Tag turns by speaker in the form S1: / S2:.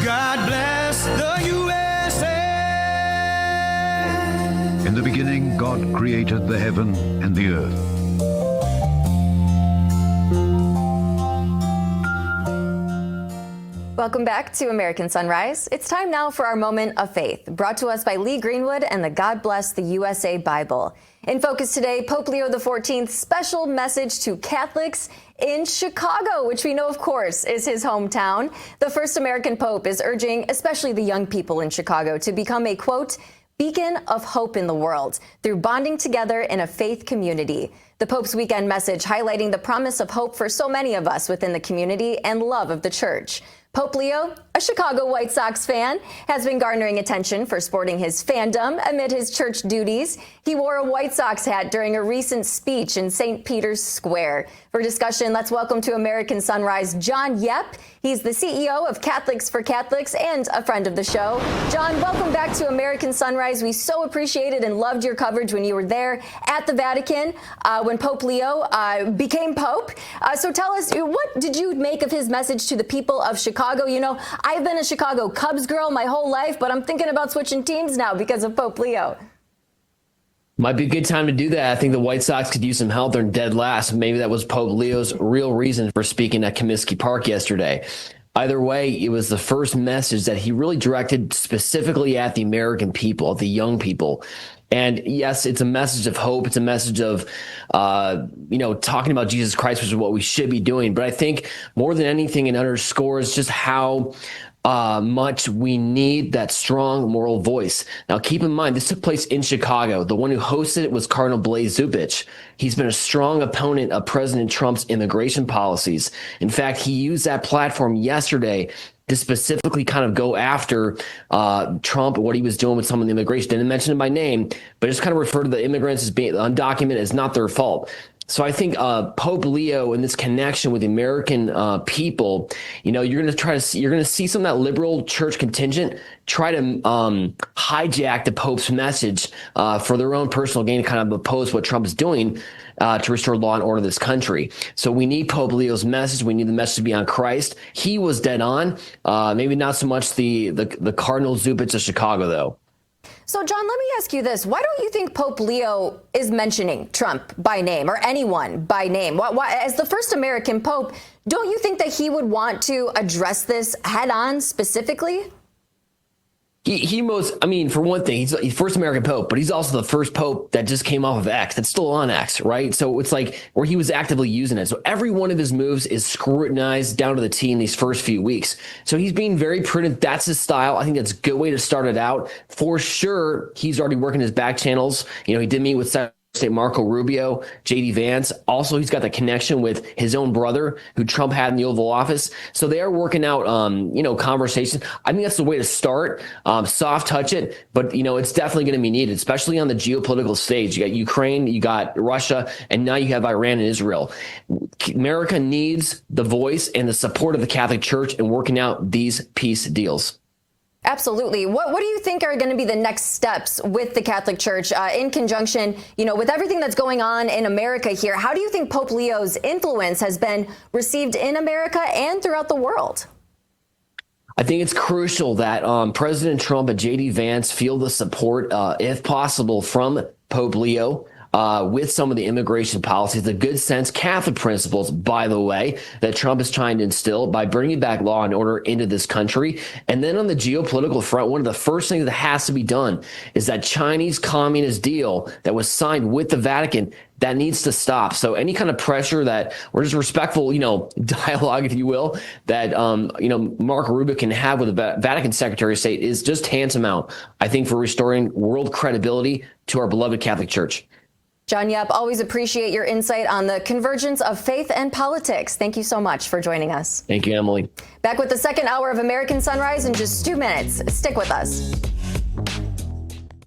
S1: God bless the USA.
S2: In the beginning, God created the heaven and the earth.
S3: Welcome back to American Sunrise. It's time now for our moment of faith, brought to us by Lee Greenwood and the God Bless the USA Bible. In focus today, Pope Leo XIV's special message to Catholics in Chicago, which we know, of course, is his hometown. The first American pope is urging especially the young people in Chicago to become a, quote, beacon of hope in the world through bonding together in a faith community. The Pope's weekend message highlighting the promise of hope for so many of us within the community and love of the church. Pope Leo, a Chicago White Sox fan, has been garnering attention for sporting his fandom amid his church duties. He wore a White Sox hat during a recent speech in St. Peter's Square. For discussion, let's welcome to American Sunrise John Yep. He's the CEO of Catholics for Catholics and a friend of the show. John, welcome back to American Sunrise. We so appreciated and loved your coverage when you were there at the Vatican when Pope Leo became Pope. So tell us, what did you make of his message to the people of Chicago? You know, I've been a Chicago Cubs girl my whole life, but I'm thinking about switching teams now because of Pope Leo.
S4: Might be a good time to do that. I think the White Sox could use some help. They're dead last. Maybe that was Pope Leo's real reason for speaking at Comiskey Park yesterday. Either way, it was the first message that he really directed specifically at the American people, at the young people. And yes, it's a message of hope. It's a message of, talking about Jesus Christ, which is what we should be doing. But I think more than anything, it underscores just how much we need that strong moral voice. Now, keep in mind, this took place in Chicago. The one who hosted it was Cardinal Blaise Zupich. He's been a strong opponent of President Trump's immigration policies. In fact, he used that platform yesterday to specifically kind of go after Trump, what he was doing with some of the immigration. Didn't mention it by name, but just kind of refer to the immigrants as being undocumented, as not their fault. So I think Pope Leo and this connection with the American people, you're going to see some of that liberal church contingent try to hijack the Pope's message for their own personal gain, kind of oppose what Trump is doing to restore law and order in this country. So we need Pope Leo's message. We need the message to be on Christ. He was dead on. Maybe not so much the Cardinal Zupich of Chicago, though.
S3: So, John, let me ask you this. Why don't you think Pope Leo is mentioning Trump by name or anyone by name? Why, as the first American Pope, don't you think that he would want to address this head on specifically?
S4: For one thing, he's first American Pope, but he's also the first Pope that just came off of X, that's still on X, right? So it's like where he was actively using it. So every one of his moves is scrutinized down to the T in these first few weeks. So he's being very prudent. That's his style. I think that's a good way to start it out. For sure, he's already working his back channels. He did meet with State Marco Rubio, J.D. Vance. Also, he's got the connection with his own brother, who Trump had in the Oval Office. So they are working out, conversations. I think that's the way to start. Soft touch it, but it's definitely going to be needed, especially on the geopolitical stage. You got Ukraine, you got Russia, and now you have Iran and Israel. America needs the voice and the support of the Catholic Church in working out these peace deals.
S3: Absolutely. What do you think are going to be the next steps with the Catholic Church in conjunction, with everything that's going on in America here? How do you think Pope Leo's influence has been received in America and throughout the world?
S4: I think it's crucial that President Trump and J.D. Vance feel the support, if possible, from Pope Leo. With some of the immigration policies, the good sense Catholic principles, by the way, that Trump is trying to instill by bringing back law and order into this country. And then on the geopolitical front, one of the first things that has to be done is that Chinese communist deal that was signed with the Vatican that needs to stop. So any kind of pressure that, or just respectful, dialogue, if you will, that, Marco Rubio can have with the Vatican Secretary of State is just tantamount, I think, for restoring world credibility to our beloved Catholic Church.
S3: John Yep, always appreciate your insight on the convergence of faith and politics. Thank you so much for joining us.
S4: Thank you, Emily.
S3: Back with the second hour of American Sunrise in just 2 minutes. Stick with us.